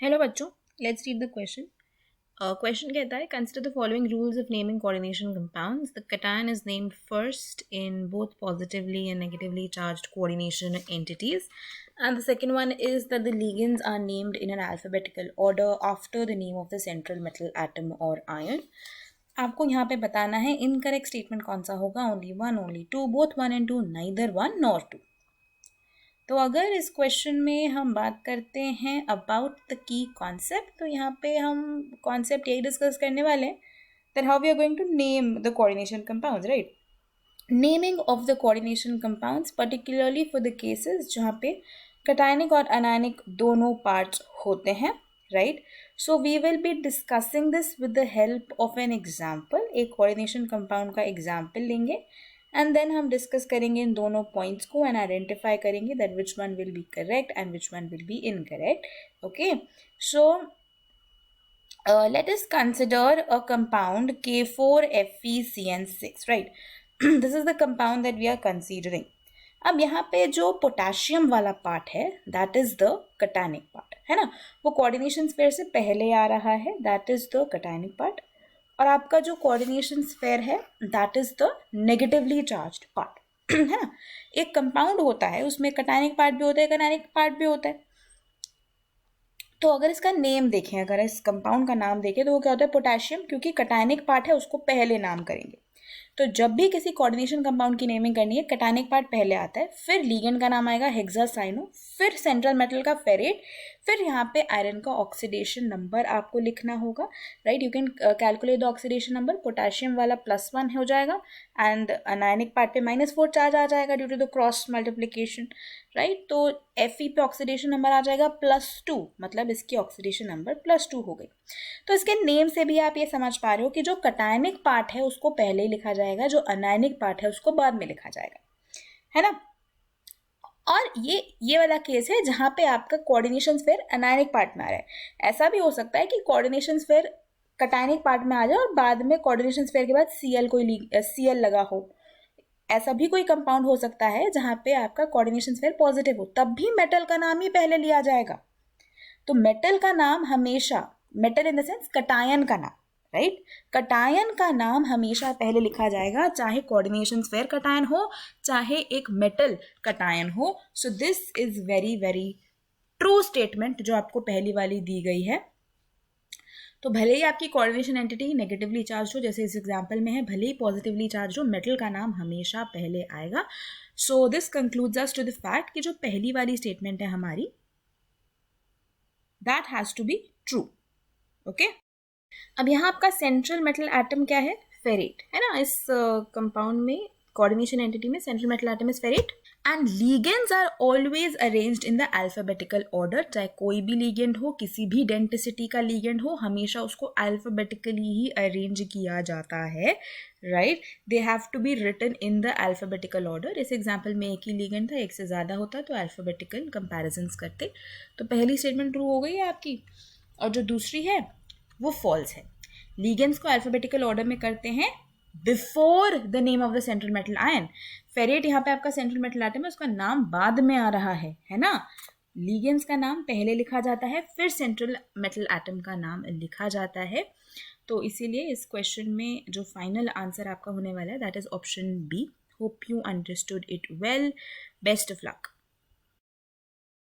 Hello बच्चों, let's read the question. Question कहता है consider the following rules of naming coordination compounds. The cation is named first in both positively and negatively charged coordination entities, and the second one is that the ligands are named in an alphabetical order after the name of the central metal atom or ion. आपको यहाँ पे बताना है incorrect statement कौन सा होगा। Only one, only two, both one and two, neither one nor two. तो अगर इस क्वेश्चन में हम बात करते हैं अबाउट द की कॉन्सेप्ट, तो यहाँ पे हम कॉन्सेप्ट यही डिस्कस करने वाले हैं that how we are going to name the coordination compounds, right. Naming of the coordination compounds particularly for the cases जहाँ पे कैटायनिक और अनायनिक दोनों पार्ट्स होते हैं, right. So we will be discussing this with the help of an example. एक coordination compound का example लेंगे and then हम डिस्कस करेंगे इन दोनों पॉइंट्स को एंड आइडेंटिफाई करेंगे that which one will be correct and which one will be incorrect. Okay, so let us consider a compound K4FeCN6, right? This is the compound that we are considering. अब यहाँ पे जो potassium वाला part है that is the cationic part, है ना। वो coordination sphere से पहले आ रहा है, that is the cationic part. और आपका जो कोऑर्डिनेशन स्फीयर है that is the negatively charged part, है ना। एक कंपाउंड होता है उसमें कैटायनिक पार्ट भी होता है, कैटायनिक पार्ट भी होता है। तो अगर इसका नेम देखें, अगर इस कंपाउंड का नाम देखें तो वो क्या होता है, पोटेशियम, क्योंकि कैटायनिक पार्ट है उसको पहले नाम करेंगे। तो जब भी किसी कोऑर्डिनेशन कंपाउंड की नेमिंग करनी है कैटायनिक पार्ट पहले आता है, फिर लिगेंड का नाम आएगा हेक्सासाइनो, फिर सेंट्रल मेटल का फेरेट, फिर यहाँ पे आयरन का ऑक्सीडेशन नंबर आपको लिखना होगा, right. You can calculate the oxidation number. Potassium वाला +1 हो जाएगा एंड अनायनिक पार्ट पे -4 चार्ज आ जाएगा due to the cross multiplication, right. तो Fe पे ऑक्सीडेशन नंबर आ जाएगा +2, मतलब इसकी ऑक्सीडेशन नंबर +2 हो गई। तो इसके नेम से भी आप ये समझ पा रहे हो कि जो कैटायनिक पार्ट है उसको पहले ही लिखा जाएगा, जो अनायनिक पार्ट है उसको बाद में लिखा जाएगा, है ना। और ये वाला केस है जहाँ पे आपका कोऑर्डिनेशन स्फीयर अनायनिक पार्ट में आ रहा है। ऐसा भी हो सकता है कि कोऑर्डिनेशन स्फीयर कैटायनिक पार्ट में आ जाए और बाद में कोऑर्डिनेशन स्फीयर के बाद Cl लगा हो। ऐसा भी कोई कंपाउंड हो सकता है जहाँ पे आपका कोऑर्डिनेशन स्फीयर पॉजिटिव हो, तब भी मेटल का नाम ही पहले लिया जाएगा। तो मेटल का नाम हमेशा, metal in the sense cation का नाम, राइट, कैटायन का नाम हमेशा पहले लिखा जाएगा, चाहे कोऑर्डिनेशन स्फीयर कैटायन हो चाहे एक मेटल कैटायन हो। So this is very very true statement जो आपको पहली वाली दी गई है। तो भले ही आपकी कोऑर्डिनेशन एंटिटी नेगेटिवली चार्ज हो, जैसे इस एग्जांपल में है, भले ही पॉजिटिवली चार्ज हो, मेटल का नाम हमेशा पहले आएगा। So this concludes us to the fact कि जो पहली वाली स्टेटमेंट है हमारी that has to be true. Okay, अब यहाँ आपका सेंट्रल मेटल एटम क्या है, फेरेट, है ना। इस कंपाउंड में कोऑर्डिनेशन एंटिटी में central metal atom is ferrate and ligands are always arranged in the alphabetical order. चाहे कोई भी लिगेंड हो, किसी भी डेंसिटी का लिगेंड हो, हमेशा उसको अल्फाबेटिकली ही अरेंज किया जाता है, right. They have to be written in the alphabetical order. इस एग्जाम्पल में एक ही लिगेंड था, एक से ज़्यादा होता तो अल्फाबेटिकल कंपैरिजन्स करते। तो पहली स्टेटमेंट ट्रू हो गई है आपकी, और जो दूसरी है वो फॉल्स है। लिगेंड्स को अल्फाबेटिकल ऑर्डर में करते हैं before the name of the central metal ion. Ferrate यहाँ पे आपका सेंट्रल मेटल एटम है, उसका नाम बाद में आ रहा है ना। लिगेंड्स का नाम पहले लिखा जाता है, फिर सेंट्रल मेटल एटम का नाम लिखा जाता है। तो इसीलिए इस क्वेश्चन में जो फाइनल आंसर आपका होने वाला है that is option B. Hope you understood it well. Best of luck.